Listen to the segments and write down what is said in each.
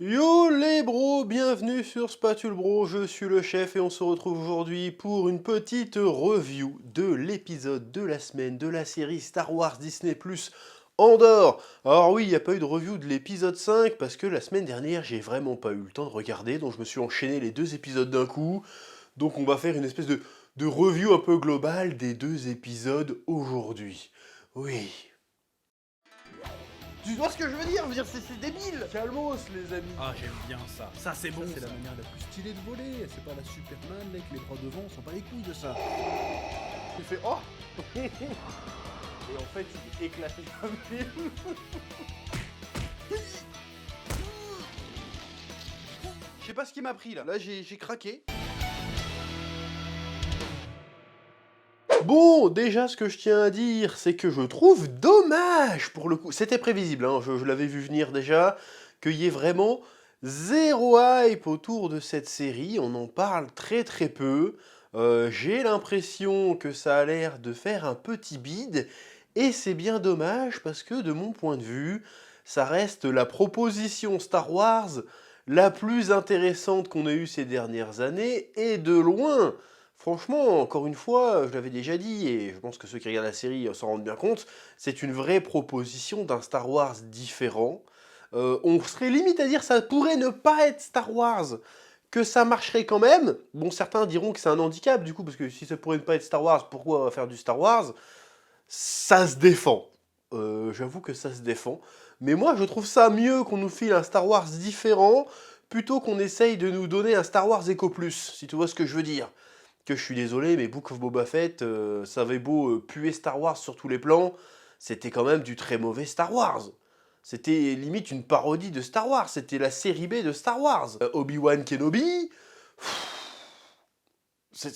Yo les bros, bienvenue sur Spatule Bro, je suis le chef et on se retrouve aujourd'hui pour une petite review de l'épisode de la semaine de la série Star Wars Disney Plus Andorre. Alors oui, il n'y a pas eu de review de l'épisode 5 parce que la semaine dernière j'ai vraiment pas eu le temps de regarder, donc je me suis enchaîné les deux épisodes d'un coup. Donc on va faire une espèce de review un peu globale des deux épisodes aujourd'hui. Oui. Tu vois ce que je veux dire? C'est débile. Calmos les amis. Ah, j'aime bien ça. Ça, c'est bon, C'est la ça. manière la plus stylée de voler, c'est pas la Superman avec les bras devant, on s'en bat les couilles de ça. Il fait oh. Et en fait il est éclaté comme film. Je sais pas ce qui m'a pris là. Là j'ai craqué. Bon, déjà ce que je tiens à dire, c'est que je trouve dommage pour le coup. C'était prévisible, hein, je l'avais vu venir déjà, qu'il y ait vraiment zéro hype autour de cette série. On en parle très très peu. J'ai l'impression que ça a l'air de faire un petit bide. Et c'est bien dommage parce que de mon point de vue, ça reste la proposition Star Wars la plus intéressante qu'on ait eue ces dernières années, et de loin. Franchement, encore une fois, je l'avais déjà dit, et je pense que ceux qui regardent la série s'en rendent bien compte, c'est une vraie proposition d'un Star Wars différent. On serait limite à dire ça pourrait ne pas être Star Wars, que ça marcherait quand même. Bon, certains diront que c'est un handicap du coup, parce que si ça pourrait ne pas être Star Wars, pourquoi faire du Star Wars? Ça se défend. J'avoue que ça se défend. Mais moi, je trouve ça mieux qu'on nous file un Star Wars différent, plutôt qu'on essaye de nous donner un Star Wars Eco Plus, si tu vois ce que je veux dire. Que je suis désolé, mais Book of Boba Fett, ça avait beau puer Star Wars sur tous les plans, c'était quand même du très mauvais Star Wars. C'était limite une parodie de Star Wars, c'était la série B de Star Wars. Obi-Wan Kenobi, ça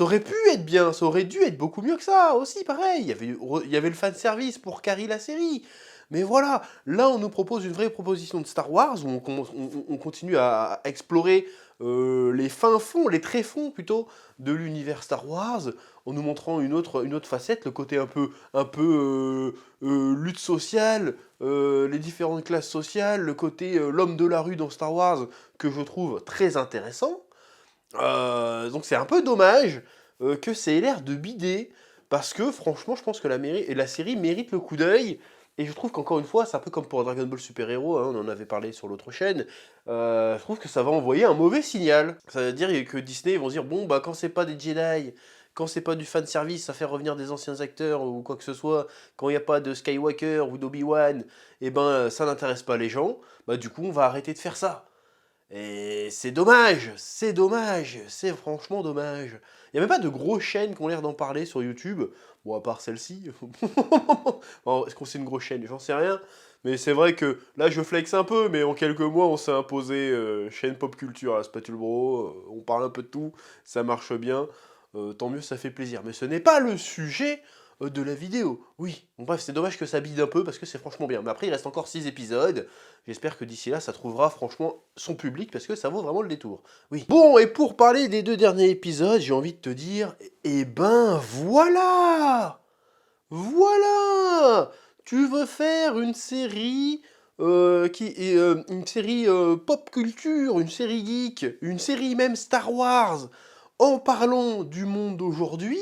aurait pu être bien, ça aurait dû être beaucoup mieux que ça aussi, pareil. Il y avait le fanservice pour carry la série. Mais voilà, là on nous propose une vraie proposition de Star Wars où on continue à explorer les fins fonds, les tréfonds plutôt, de l'univers Star Wars, en nous montrant une autre facette, le côté un peu lutte sociale, les différentes classes sociales, le côté l'homme de la rue dans Star Wars, que je trouve très intéressant. Donc c'est un peu dommage que ça ait l'air de bider, parce que franchement, je pense que la série mérite le coup d'œil, et je trouve qu'encore une fois, c'est un peu comme pour Dragon Ball Super Hero, hein, on en avait parlé sur l'autre chaîne, je trouve que ça va envoyer un mauvais signal. Ça veut dire que Disney ils vont se dire, bon, bah quand c'est pas des Jedi, quand c'est pas du fanservice, ça fait revenir des anciens acteurs ou quoi que ce soit, quand il n'y a pas de Skywalker ou d'Obi-Wan, et ben ça n'intéresse pas les gens, bah du coup on va arrêter de faire ça. Et c'est dommage, c'est franchement dommage. Il n'y a même pas de grosses chaînes qui ont l'air d'en parler sur YouTube, bon à part celle-ci. Bon, est-ce qu'on sait une grosse chaîne? J'en sais rien. Mais c'est vrai que là je flex un peu, mais en quelques mois on s'est imposé chaîne pop culture à la Spatule Bro, on parle un peu de tout, ça marche bien, tant mieux, ça fait plaisir. Mais ce n'est pas le sujet de la vidéo. Oui, bon, bref, c'est dommage que ça bide un peu parce que c'est franchement bien. Mais après il reste encore 6 épisodes. J'espère que d'ici là, ça trouvera franchement son public parce que ça vaut vraiment le détour. Oui. Bon, et pour parler des deux derniers épisodes, j'ai envie de te dire, eh ben voilà! Voilà! Tu veux faire une série une série pop culture, une série geek, une série même Star Wars, en parlant du monde d'aujourd'hui,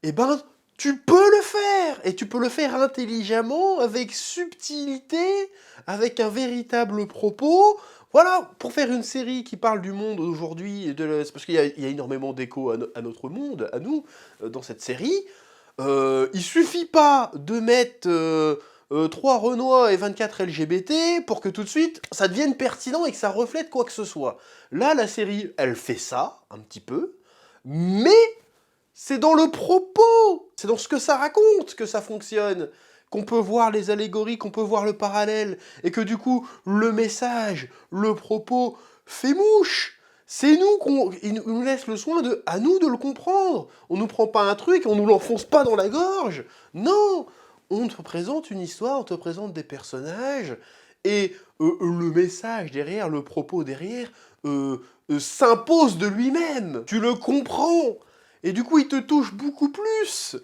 eh ben, tu peux le faire! Et tu peux le faire intelligemment, avec subtilité, avec un véritable propos. Voilà, pour faire une série qui parle du monde aujourd'hui, c'est parce qu'il y a énormément d'échos à notre monde, à nous, dans cette série. Il suffit pas de mettre 3 Renois et 24 LGBT pour que tout de suite ça devienne pertinent et que ça reflète quoi que ce soit. Là, la série, elle fait ça, un petit peu, mais c'est dans le propos, c'est dans ce que ça raconte que ça fonctionne, qu'on peut voir les allégories, qu'on peut voir le parallèle, et que du coup, le message, le propos fait mouche. C'est il nous laisse le soin à nous de le comprendre. On nous prend pas un truc, on nous l'enfonce pas dans la gorge. Non, on te présente une histoire, on te présente des personnages, et le message derrière, le propos derrière, s'impose de lui-même. Tu le comprends. Et du coup, il te touche beaucoup plus.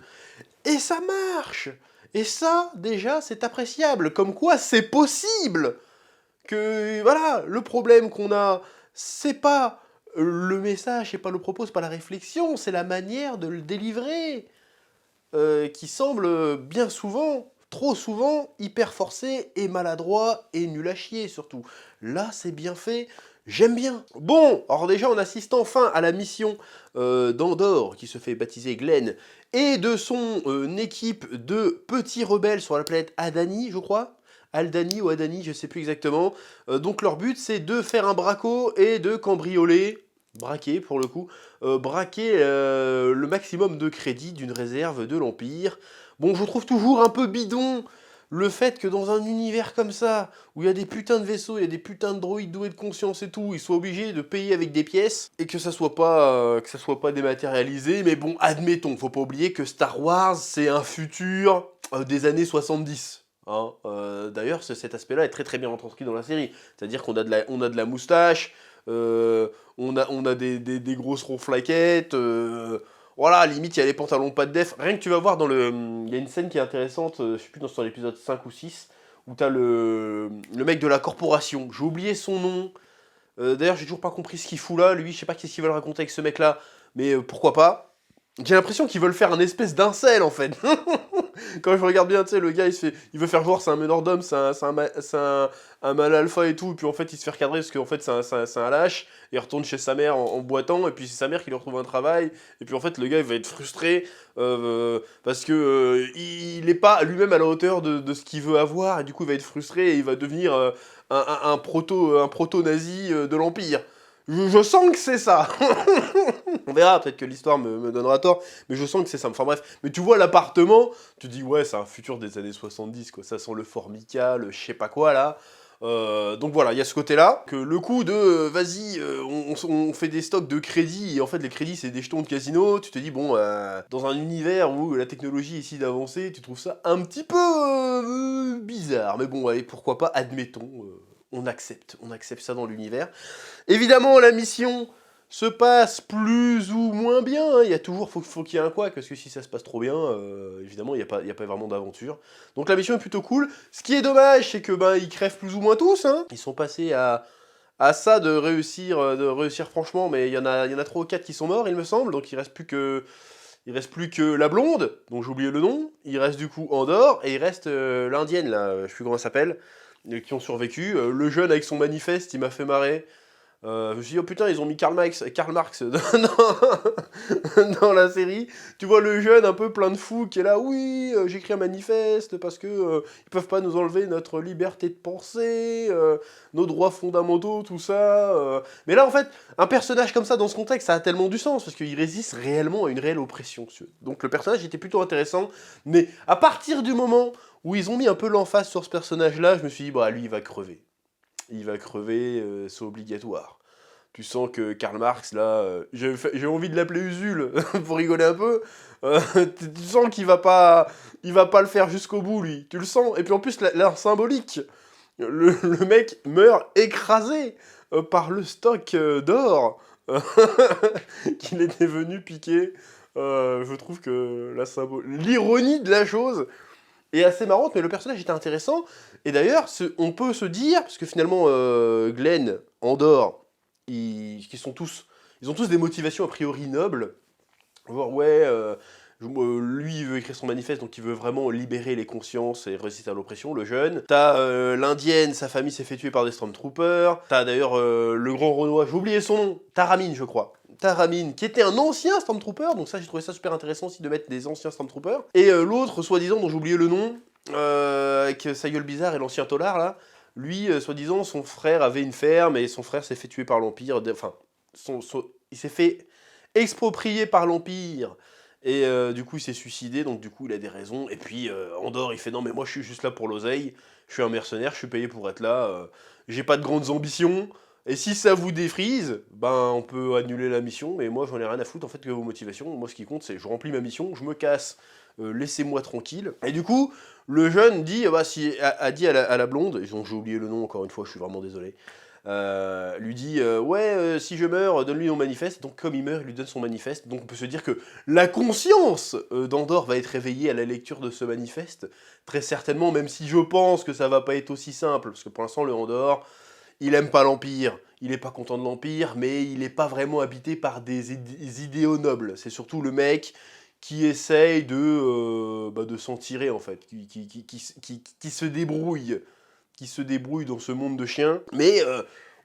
Et ça marche. Et ça, déjà, c'est appréciable. Comme quoi, c'est possible que voilà, le problème qu'on a, c'est pas le message, c'est pas le propos, c'est pas la réflexion, c'est la manière de le délivrer qui semble bien souvent, trop souvent, hyper forcé et maladroit et nul à chier surtout. Là, c'est bien fait, j'aime bien. Bon, alors déjà, on assiste enfin à la mission d'Andor, qui se fait baptiser Glenn, et de son équipe de petits rebelles sur la planète Adani, je crois. Aldani ou Adani, je sais plus exactement. Donc leur but, c'est de faire un braco et de cambrioler, braquer pour le coup, braquer le maximum de crédit d'une réserve de l'Empire. Bon, je trouve toujours un peu bidon le fait que dans un univers comme ça, où il y a des putains de vaisseaux, il y a des putains de droïdes doués de conscience et tout, ils soient obligés de payer avec des pièces, et que ça soit pas dématérialisé, mais bon, admettons, faut pas oublier que Star Wars, c'est un futur des années 70. Hein. D'ailleurs, cet aspect-là est très très bien retranscrit dans la série. C'est-à-dire qu'on a de la moustache, on a des grosses ronflaquettes, voilà, limite il y a les pantalons pas de def. Rien que tu vas voir il y a une scène qui est intéressante, je sais plus dans l'épisode 5 ou 6, où t'as le mec de la corporation, j'ai oublié son nom. D'ailleurs j'ai toujours pas compris ce qu'il fout là, lui je sais pas qu'est-ce qu'ils veulent raconter avec ce mec là, mais pourquoi pas. J'ai l'impression qu'ils veulent faire un espèce d'incel en fait. Quand je regarde bien, tu sais, le gars il veut faire genre c'est un meneur d'homme, c'est un mâle alpha et tout, et puis en fait il se fait recadrer parce qu'en fait c'est un lâche, et il retourne chez sa mère en boitant, et puis c'est sa mère qui lui retrouve un travail, et puis en fait le gars il va être frustré parce que il est pas lui-même à la hauteur de ce qu'il veut avoir, et du coup il va être frustré et il va devenir un proto-nazi de l'Empire. Je sens que c'est ça. On verra, peut-être que l'histoire me donnera tort, mais je sens que c'est ça. Enfin bref, mais tu vois l'appartement, tu dis ouais, c'est un futur des années 70, quoi. Ça sent le Formica, le je sais pas quoi, là. Donc voilà, il y a ce côté-là, que le coup de vas-y, on fait des stocks de crédits, et en fait les crédits c'est des jetons de casino, tu te dis bon, dans un univers où la technologie essaie d'avancer, tu trouves ça un petit peu bizarre, mais bon, allez, pourquoi pas, admettons, on accepte ça dans l'univers. Évidemment, la mission se passe plus ou moins bien, hein. Il y a toujours, faut qu'il y ait un couac, parce que si ça se passe trop bien, évidemment, il y a pas vraiment d'aventure. Donc la mission est plutôt cool. Ce qui est dommage, c'est que ben ils crèvent plus ou moins tous, hein. Ils sont passés à ça de réussir franchement, mais il y en a 3 ou 4 qui sont morts, il me semble, donc il reste plus que la blonde, dont j'ai oublié le nom, il reste du coup Andor, et il reste l'indienne, là, je sais plus comment elle s'appelle, qui ont survécu. Le jeune avec son manifeste, il m'a fait marrer. Je me suis dit, oh putain, ils ont mis Karl Marx dans la série. Tu vois le jeune un peu plein de fous qui est là, oui, j'écris un manifeste parce que ils peuvent pas nous enlever notre liberté de penser, nos droits fondamentaux, tout ça. Mais là, en fait, un personnage comme ça, dans ce contexte, ça a tellement du sens parce qu'il résiste réellement à une réelle oppression. Donc le personnage était plutôt intéressant, mais à partir du moment où ils ont mis un peu l'emphase sur ce personnage-là, je me suis dit, bah lui, il va crever. Il va crever, c'est obligatoire. Tu sens que Karl Marx, là, j'ai envie de l'appeler Usul, pour rigoler un peu. Tu sens qu'il va pas le faire jusqu'au bout, lui. Tu le sens. Et puis en plus, l'art symbolique. Le mec meurt écrasé par le stock d'or qu'il était venu piquer. Je trouve que l'ironie de la chose est assez marrante, mais le personnage était intéressant. Et d'ailleurs, on peut se dire, parce que finalement, Glenn, Andor, ils ont tous des motivations a priori nobles. Genre, ouais, lui, il veut écrire son manifeste, donc il veut vraiment libérer les consciences et résister à l'oppression, le jeune. T'as l'indienne, sa famille s'est fait tuer par des Stormtroopers. T'as d'ailleurs le grand Renoir, j'ai oublié son nom, Taramine, je crois. Taramine, qui était un ancien Stormtrooper, donc ça, j'ai trouvé ça super intéressant aussi de mettre des anciens Stormtroopers. Et l'autre, soi-disant, dont j'ai oublié le nom, avec sa gueule bizarre et l'ancien tolard, là, lui, soi-disant, son frère avait une ferme et son frère s'est fait tuer par l'Empire. Enfin, il s'est fait exproprier par l'Empire. Et du coup, il s'est suicidé, donc du coup, il a des raisons. Et puis, Andor, il fait non, mais moi, je suis juste là pour l'oseille. Je suis un mercenaire, je suis payé pour être là. J'ai pas de grandes ambitions. Et si ça vous défrise, ben, on peut annuler la mission. Mais moi, j'en ai rien à foutre en fait que vos motivations. Moi, ce qui compte, c'est je remplis ma mission, je me casse. Laissez-moi tranquille. Et du coup, le jeune dit, a dit à la blonde, dont j'ai oublié le nom encore une fois, je suis vraiment désolé, lui dit ouais, si je meurs, donne-lui mon manifeste. Donc comme il meurt, il lui donne son manifeste. Donc on peut se dire que la conscience d'Andor va être réveillée à la lecture de ce manifeste, très certainement, même si je pense que ça va pas être aussi simple, parce que pour l'instant le Andor, il aime pas l'Empire, il est pas content de l'Empire, mais il est pas vraiment habité par des idéaux nobles. C'est surtout le mec qui essaye de s'en tirer, en fait, qui se débrouille dans ce monde de chiens. Mais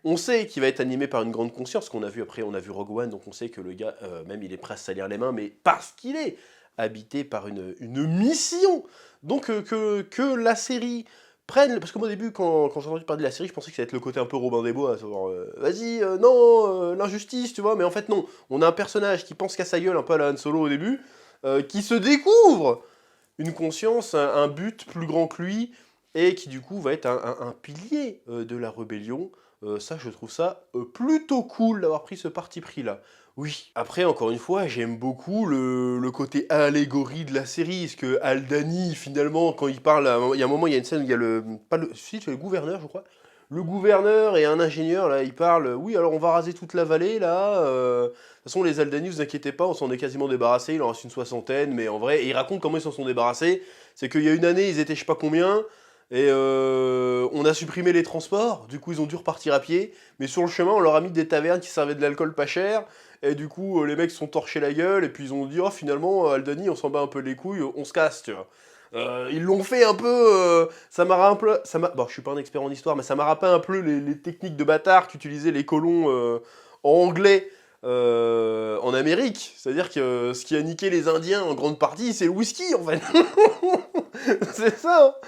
on sait qu'il va être animé par une grande conscience, qu'on a vu après, on a vu Rogue One, donc on sait que le gars, même il est prêt à se salir les mains, mais parce qu'il est habité par une mission. Donc que la série prenne, parce que moi au début, quand j'ai entendu parler de la série, je pensais que ça allait être le côté un peu Robin des Bois, genre, vas-y, non, l'injustice, tu vois, mais en fait non, on a un personnage qui pense qu'à sa gueule, un peu à la Han Solo au début, qui se découvre une conscience, un but plus grand que lui, et qui du coup va être un pilier de la rébellion. Ça, je trouve ça plutôt cool d'avoir pris ce parti pris-là. Oui, après, encore une fois, j'aime beaucoup le côté allégorie de la série, parce que Aldani, finalement, quand il parle, il y a un moment, il y a une scène où il y a c'est le gouverneur, je crois, le gouverneur et un ingénieur, là, ils parlent, oui, alors on va raser toute la vallée, là, de toute façon, les Aldani, vous inquiétez pas, on s'en est quasiment débarrassé, il en reste une soixantaine, mais en vrai, et ils racontent comment ils s'en sont débarrassés, c'est qu'il y a une année, ils étaient je sais pas combien, et on a supprimé les transports, du coup ils ont dû repartir à pied, mais sur le chemin on leur a mis des tavernes qui servaient de l'alcool pas cher, et du coup les mecs se sont torchés la gueule, et puis ils ont dit oh finalement Aldani on s'en bat un peu les couilles, on se casse tu vois. Ils l'ont fait un peu, ça m'a rappelé, bon je suis pas un expert en histoire, mais ça m'a rappelé un peu les techniques de bâtard qu'utilisaient les colons anglais en Amérique, c'est-à-dire que ce qui a niqué les Indiens en grande partie c'est le whisky en fait. C'est ça, hein.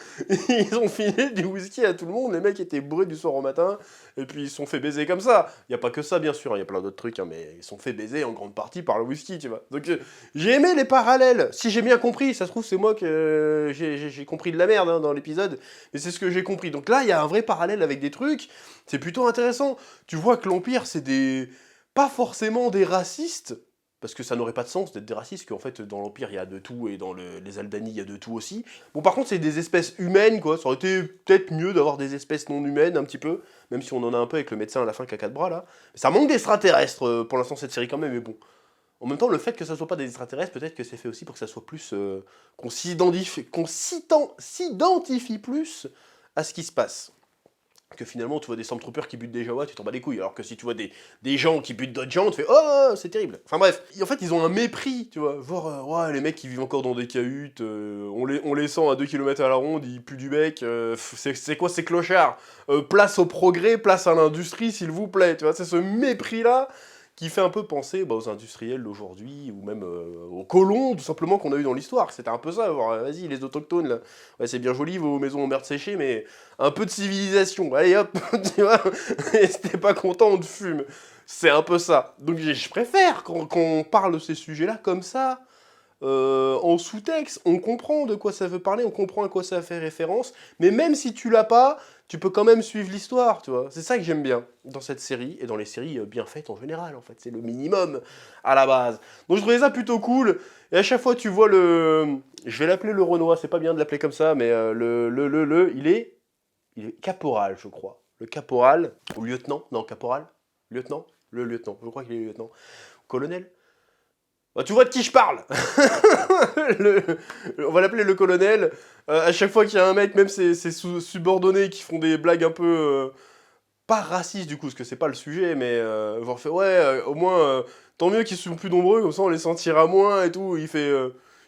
Ils ont filé du whisky à tout le monde, les mecs étaient bourrés du soir au matin, et puis ils se sont fait baiser comme ça. Il n'y a pas que ça, bien sûr, il y a plein d'autres trucs, hein, mais ils se sont fait baiser en grande partie par le whisky, tu vois. Donc j'ai aimé les parallèles, si j'ai bien compris, ça se trouve c'est moi que j'ai compris de la merde hein, dans l'épisode, mais c'est ce que j'ai compris. Donc là, il y a un vrai parallèle avec des trucs, c'est plutôt intéressant. Tu vois que l'Empire, c'est pas forcément des racistes, parce que ça n'aurait pas de sens d'être des racistes, qu'en fait dans l'Empire il y a de tout, et dans les Aldani il y a de tout aussi. Bon par contre c'est des espèces humaines quoi, ça aurait été peut-être mieux d'avoir des espèces non humaines un petit peu, même si on en a un peu avec le médecin à la fin qui a 4 bras là. Ça manque d'extraterrestres pour l'instant cette série quand même, mais bon. En même temps le fait que ça soit pas des extraterrestres, peut-être que c'est fait aussi pour que ça soit plus... qu'on s'identifie plus à ce qui se passe. Que finalement tu vois des Stormtroopers qui butent des Jawas, tu t'en bats les couilles, alors que si tu vois des gens qui butent d'autres gens, tu fais oh c'est terrible. Enfin bref, en fait ils ont un mépris, tu vois, genre ouais, les mecs qui vivent encore dans des cahutes, on les sent à 2 km à la ronde, ils puent du bec, c'est quoi ces clochards, place au progrès, place à l'industrie s'il vous plaît, tu vois, c'est ce mépris là qui fait un peu penser aux industriels d'aujourd'hui, ou même aux colons, tout simplement, qu'on a eu dans l'histoire. C'était un peu ça, vas-y, les autochtones, là. Ouais, c'est bien joli, vos maisons en merde séchée, mais un peu de civilisation. Allez, hop, tu vois, et si t'es pas content, on te fume. C'est un peu ça. Donc je préfère qu'on parle de ces sujets-là comme ça, en sous-texte, on comprend de quoi ça veut parler, on comprend à quoi ça fait référence, mais même si tu l'as pas, tu peux quand même suivre l'histoire, tu vois. C'est ça que j'aime bien dans cette série, et dans les séries bien faites en général, en fait. C'est le minimum à la base. Donc je trouvais ça plutôt cool, et à chaque fois tu vois le... Je vais l'appeler le Renoir, c'est pas bien de l'appeler comme ça, mais il est caporal, je crois. Le caporal, ou lieutenant, non, caporal, lieutenant, le lieutenant, je crois qu'il est lieutenant. Colonel. Bah, tu vois de qui je parle. On va l'appeler le colonel. À chaque fois qu'il y a un mec, même ses subordonnés qui font des blagues un peu... pas racistes du coup, parce que c'est pas le sujet, mais genre fait ouais, au moins, tant mieux qu'ils sont plus nombreux, comme ça on les sentira moins et tout. Il fait...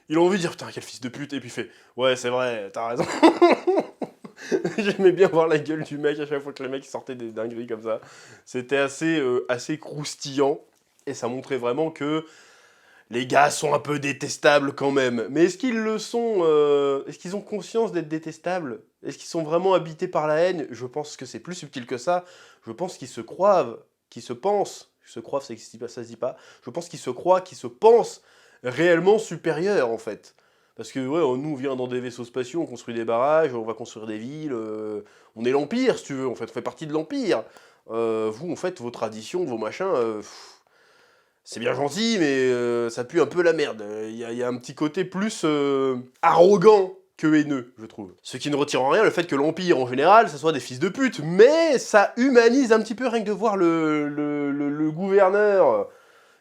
il a envie de dire putain quel fils de pute, et puis il fait ouais c'est vrai, t'as raison. J'aimais bien voir la gueule du mec à chaque fois que les mecs sortaient des dingueries comme ça. C'était assez croustillant, et ça montrait vraiment que les gars sont un peu détestables quand même. Mais est-ce qu'ils le sont est-ce qu'ils ont conscience d'être détestables? Est-ce qu'ils sont vraiment habités par la haine? Je pense que c'est plus subtil que ça. Je pense qu'ils se croient, qu'ils se pensent, se croient, ça se dit pas. Je pense qu'ils se croient, qu'ils se pensent réellement supérieurs en fait. Parce que ouais, nous on vient dans des vaisseaux spatiaux, on construit des barrages, on va construire des villes, on est l'Empire si tu veux, en fait, on fait partie de l'Empire. Vous en fait, vos traditions, vos machins... c'est bien gentil, mais ça pue un peu la merde. Il y a un petit côté plus arrogant que haineux, je trouve. Ce qui ne retire en rien le fait que l'Empire, en général, ça soit des fils de pute, mais ça humanise un petit peu rien que de voir le gouverneur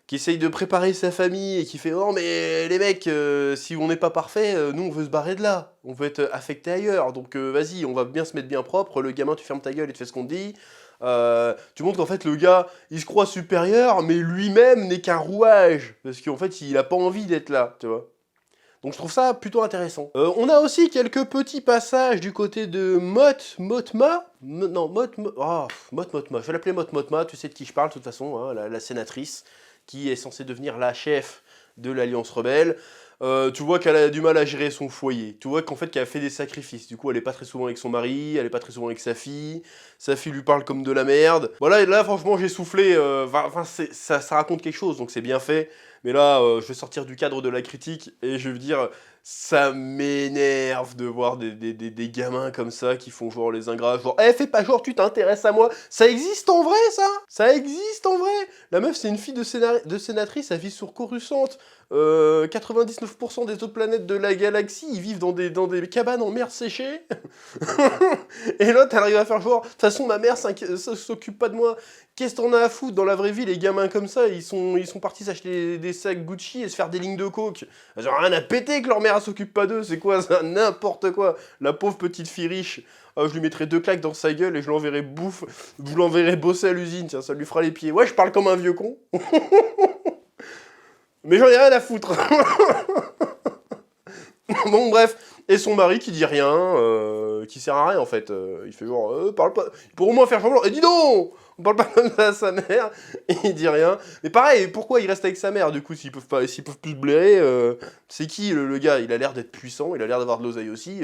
qui essaye de préparer sa famille et qui fait « Oh, mais les mecs, si on n'est pas parfait, nous, on veut se barrer de là. On veut être affecté ailleurs. Donc vas-y, on va bien se mettre bien propre. Le gamin, tu fermes ta gueule et tu fais ce qu'on te dit. Tu montres qu'en fait le gars, il se croit supérieur, mais lui-même n'est qu'un rouage, parce qu'en fait il a pas envie d'être là, tu vois. Donc je trouve ça plutôt intéressant. On a aussi quelques petits passages du côté de Motma. Non, Motma. Je vais l'appeler Motma, tu sais de qui je parle de toute façon, hein, la sénatrice, qui est censée devenir la chef de l'Alliance Rebelle. Tu vois qu'elle a du mal à gérer son foyer. Tu vois qu'en fait qu'elle a fait des sacrifices. Du coup, elle est pas très souvent avec son mari, elle est pas très souvent avec sa fille. Sa fille lui parle comme de la merde. Voilà, et là franchement j'ai soufflé. Ça raconte quelque chose, donc c'est bien fait. Mais là, je vais sortir du cadre de la critique et je vais dire, ça m'énerve de voir des gamins comme ça qui font genre les ingrats, genre, eh, fais pas genre, tu t'intéresses à moi. Ça existe en vrai, ça? Ça existe en vrai? La meuf, c'est une fille de sénatrice, elle vit sur Coruscant. 99% des autres planètes de la galaxie, ils vivent dans des cabanes en mer séchée. Et l'autre, elle arrive à faire genre, de toute façon, ma mère s'occupe pas de moi. Qu'est-ce qu'on a à foutre dans la vraie vie, les gamins comme ça, ils sont partis s'acheter des sacs Gucci et se faire des lignes de coke. Ils ont rien à péter que leur mère s'occupe pas d'eux, c'est quoi ça? N'importe quoi. La pauvre petite fille riche, je lui mettrai 2 claques dans sa gueule et je l'enverrai bosser à l'usine, tiens, ça lui fera les pieds. Ouais, je parle comme un vieux con. Mais j'en ai rien à foutre. Bon, bref. Et son mari qui dit rien, qui sert à rien en fait. Il fait genre, parle pas. Pour au moins faire semblant. Et dis donc, on parle pas comme ça à sa mère. Et il dit rien. Mais pareil, pourquoi il reste avec sa mère du coup s'ils peuvent plus se blairer c'est qui le gars? Il a l'air d'être puissant, il a l'air d'avoir de l'oseille aussi.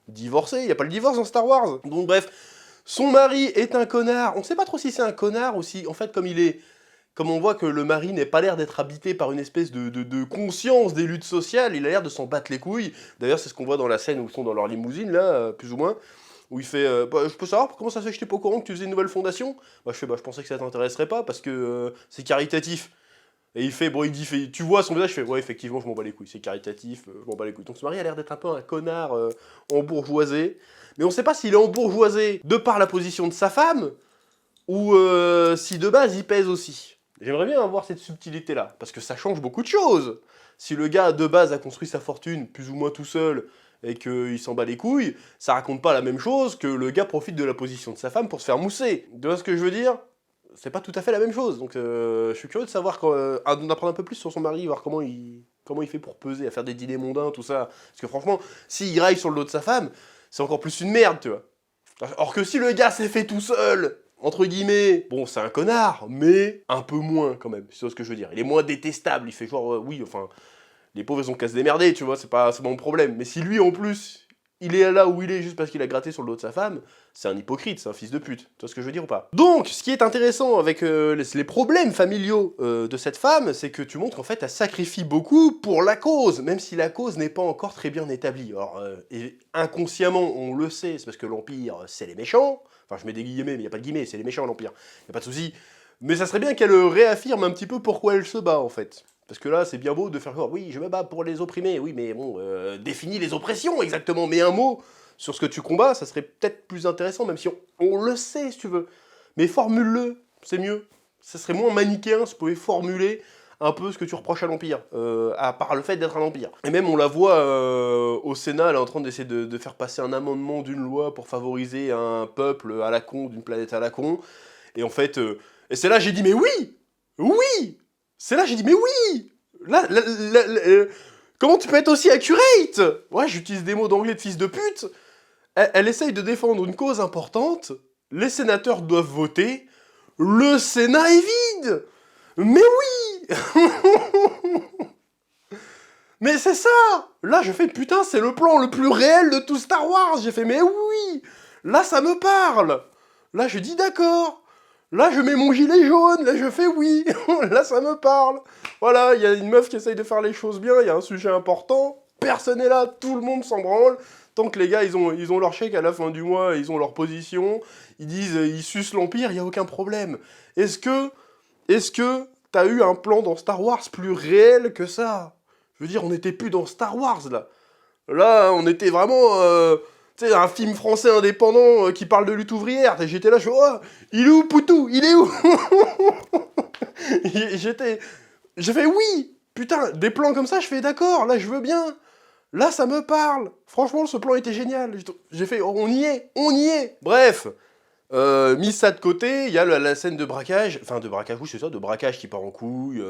Divorcé, il y a pas le divorce dans Star Wars. Donc bref, son mari est un connard. On sait pas trop si c'est un connard ou si, en fait, comme on voit que le mari n'est pas l'air d'être habité par une espèce de conscience des luttes sociales, il a l'air de s'en battre les couilles. D'ailleurs, c'est ce qu'on voit dans la scène où ils sont dans leur limousine, là, plus ou moins, où il fait je peux savoir comment ça se fait que je t'ai pas au courant que tu faisais une nouvelle fondation? Je pensais que ça t'intéresserait pas parce que c'est caritatif. Et il fait, tu vois son visage, je fais, ouais, effectivement, je m'en bats les couilles, c'est caritatif, je m'en bats les couilles. Donc ce mari a l'air d'être un peu un connard embourgeoisé. Mais on sait pas s'il est embourgeoisé de par la position de sa femme, ou si de base il pèse aussi. J'aimerais bien avoir cette subtilité-là, parce que ça change beaucoup de choses. Si le gars, de base, a construit sa fortune plus ou moins tout seul, et qu'il s'en bat les couilles, ça raconte pas la même chose que le gars profite de la position de sa femme pour se faire mousser. Tu vois ce que je veux dire? C'est pas tout à fait la même chose, donc je suis curieux de savoir, d'en apprendre un peu plus sur son mari, voir comment il fait pour peser, à faire des dîners mondains, tout ça. Parce que franchement, s'il graille sur le dos de sa femme, c'est encore plus une merde, tu vois. Or que si le gars s'est fait tout seul, entre guillemets, bon, c'est un connard, mais un peu moins quand même, c'est ce que je veux dire. Il est moins détestable, il fait genre, oui, enfin, les pauvres ils ont qu'à se démerder, tu vois, c'est pas mon problème. Mais si lui en plus, il est là où il est juste parce qu'il a gratté sur le dos de sa femme, c'est un hypocrite, c'est un fils de pute. Tu vois ce que je veux dire ou pas? Donc, ce qui est intéressant avec les problèmes familiaux de cette femme, c'est que tu montres qu'en fait, elle sacrifie beaucoup pour la cause, même si la cause n'est pas encore très bien établie. Alors, et inconsciemment, on le sait, c'est parce que l'Empire, c'est les méchants. Enfin, je mets des guillemets, mais il n'y a pas de guillemets, c'est les méchants, l'Empire. Il n'y a pas de souci. Mais ça serait bien qu'elle réaffirme un petit peu pourquoi elle se bat, en fait. Parce que là, c'est bien beau de faire genre, oui, je me bats pour les opprimés, oui, mais bon, définis les oppressions, exactement. Mais un mot sur ce que tu combats, ça serait peut-être plus intéressant, même si on le sait, si tu veux. Mais formule-le, c'est mieux. Ça serait moins manichéen si tu pouvais formuler un peu ce que tu reproches à l'Empire, à part le fait d'être un Empire. Et même, on la voit au Sénat, elle est en train d'essayer de faire passer un amendement d'une loi pour favoriser un peuple à la con, d'une planète à la con. Et en fait, et c'est là que j'ai dit, mais oui! Oui! C'est là que j'ai dit, mais oui! Comment tu peux être aussi accurate? Ouais, j'utilise des mots d'anglais de fils de pute. Elle essaye de défendre une cause importante, les sénateurs doivent voter, le Sénat est vide! Mais oui! Mais c'est ça! Là, je fais, putain, c'est le plan le plus réel de tout Star Wars! J'ai fait, mais oui! Là, ça me parle! Là, je dis d'accord! Là, je mets mon gilet jaune, là, je fais oui. Là, ça me parle. Voilà, il y a une meuf qui essaye de faire les choses bien, il y a un sujet important, personne n'est là, tout le monde s'en branle. Tant que les gars, ils ont leur chèque à la fin du mois, ils ont leur position, ils disent, ils sucent l'Empire, il n'y a aucun problème. Est-ce que t'as eu un plan dans Star Wars plus réel que ça? Je veux dire, on n'était plus dans Star Wars, là. Là, on était vraiment... tu sais, un film français indépendant qui parle de lutte ouvrière. Et j'étais là, je fais, oh, il est où Poutou? Il est où? J'ai fait oui. Putain, des plans comme ça, je fais d'accord, là je veux bien. Là ça me parle. Franchement, ce plan était génial. J'ai fait, oh, on y est. Bref, Mis ça de côté, il y a la scène de braquage, enfin de braquage, oui c'est ça, de braquage qui part en couille,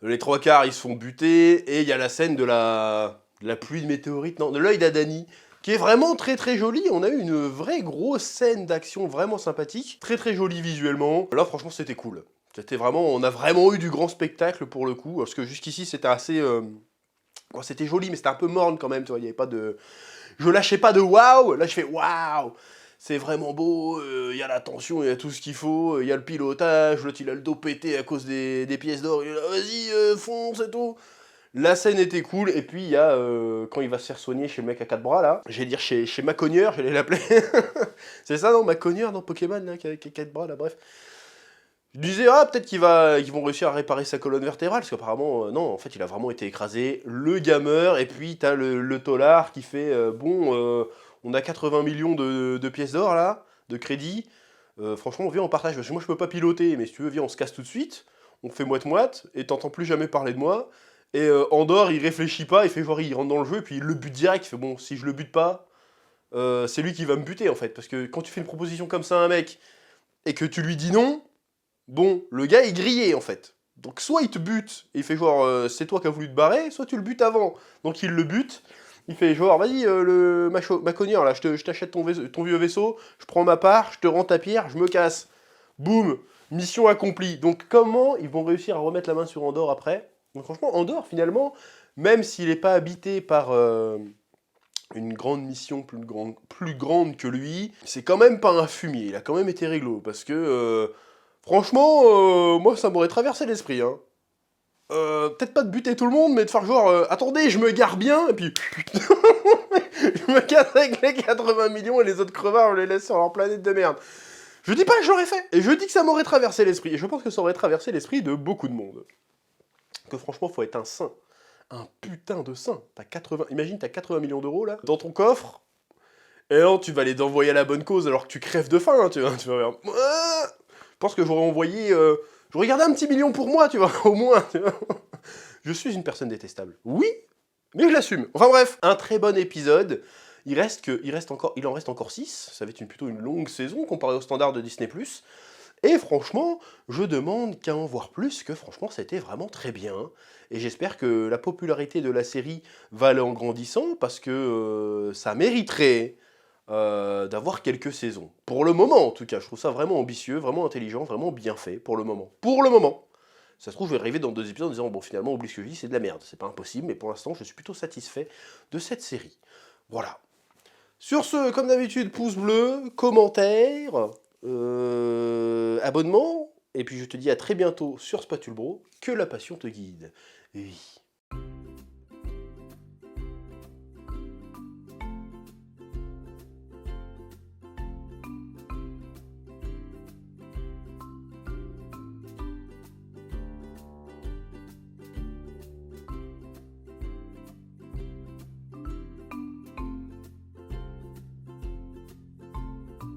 les trois quarts ils se font buter, et il y a la scène de la pluie de météorites, non, de l'œil d'Adani, qui est vraiment très très jolie. On a eu une vraie grosse scène d'action vraiment sympathique, très très jolie visuellement. Là franchement c'était cool. C'était vraiment, on a vraiment eu du grand spectacle pour le coup, parce que jusqu'ici c'était assez... bon, c'était joli mais c'était un peu morne quand même, tu vois, il y avait pas de... Je lâchais pas de waouh, là je fais waouh. C'est vraiment beau, il y a la tension, il y a tout ce qu'il faut, il y a le pilotage, l'autre il a le dos pété à cause des pièces d'or, il est là, vas-y, fonce et tout. La scène était cool, et puis il y a, quand il va se faire soigner chez le mec à quatre bras là, j'allais dire chez Macogneur, j'allais l'appeler. C'est ça non, Macogneur dans Pokémon là, qui a quatre bras là, bref. Je disais, ah, peut-être qu'ils vont réussir à réparer sa colonne vertébrale, parce qu'apparemment, non, en fait, il a vraiment été écrasé. Le gamer, et puis t'as le tolard qui fait, on a 80 millions de pièces d'or, là, de crédit. Franchement, viens, on partage, parce que moi, je peux pas piloter, mais si tu veux, viens, on se casse tout de suite. On fait moite-moite, et t'entends plus jamais parler de moi. Et Andorre, il réfléchit pas, il fait genre, il rentre dans le jeu, et puis il le bute direct, il fait, bon, si je le bute pas, c'est lui qui va me buter, en fait. Parce que quand tu fais une proposition comme ça à un mec, et que tu lui dis non, bon, le gars est grillé en fait. Donc soit il te bute, et il fait genre c'est toi qui as voulu te barrer, soit tu le butes avant. Donc il le bute, il fait genre vas-y ma cogneur là, je t'achète ton vieux vaisseau, je prends ma part, je te rends ta pierre, je me casse. Boum, mission accomplie. Donc comment ils vont réussir à remettre la main sur Andorre après? Donc franchement Andorre finalement, même s'il n'est pas habité par une grande mission plus grande que lui, c'est quand même pas un fumier, il a quand même été réglo, parce que franchement, moi ça m'aurait traversé l'esprit, hein. Peut-être pas de buter tout le monde, mais de faire genre, attendez, je me gare bien, et puis je me casse avec les 80 millions et les autres crevards, on les laisse sur leur planète de merde. Je dis pas que j'aurais fait, et je dis que ça m'aurait traversé l'esprit, et je pense que ça aurait traversé l'esprit de beaucoup de monde. Que franchement, faut être un saint. Un putain de saint. Imagine, t'as 80 millions d'euros là, dans ton coffre, et là, tu vas les envoyer à la bonne cause alors que tu crèves de faim, hein, tu vas faire... Je pense que j'aurais envoyé... j'aurais gardé un petit million pour moi, tu vois, au moins, tu vois. Je suis une personne détestable. Oui, mais je l'assume. Enfin bref, un très bon épisode. Il en reste encore 6. Ça va être plutôt une longue saison comparée au standard de Disney+. Et franchement, je demande qu'à en voir plus, que franchement, c'était vraiment très bien. Et j'espère que la popularité de la série va aller en grandissant, parce que ça mériterait d'avoir quelques saisons. Pour le moment, en tout cas, je trouve ça vraiment ambitieux, vraiment intelligent, vraiment bien fait, pour le moment. Pour le moment. Ça se trouve, je vais arriver dans 2 épisodes en disant, bon, finalement, oublie ce que je dis, c'est de la merde. C'est pas impossible, mais pour l'instant, je suis plutôt satisfait de cette série. Voilà. Sur ce, comme d'habitude, pouce bleu, commentaire, abonnement, et puis je te dis à très bientôt sur Spatule Bro, que la passion te guide. Oui.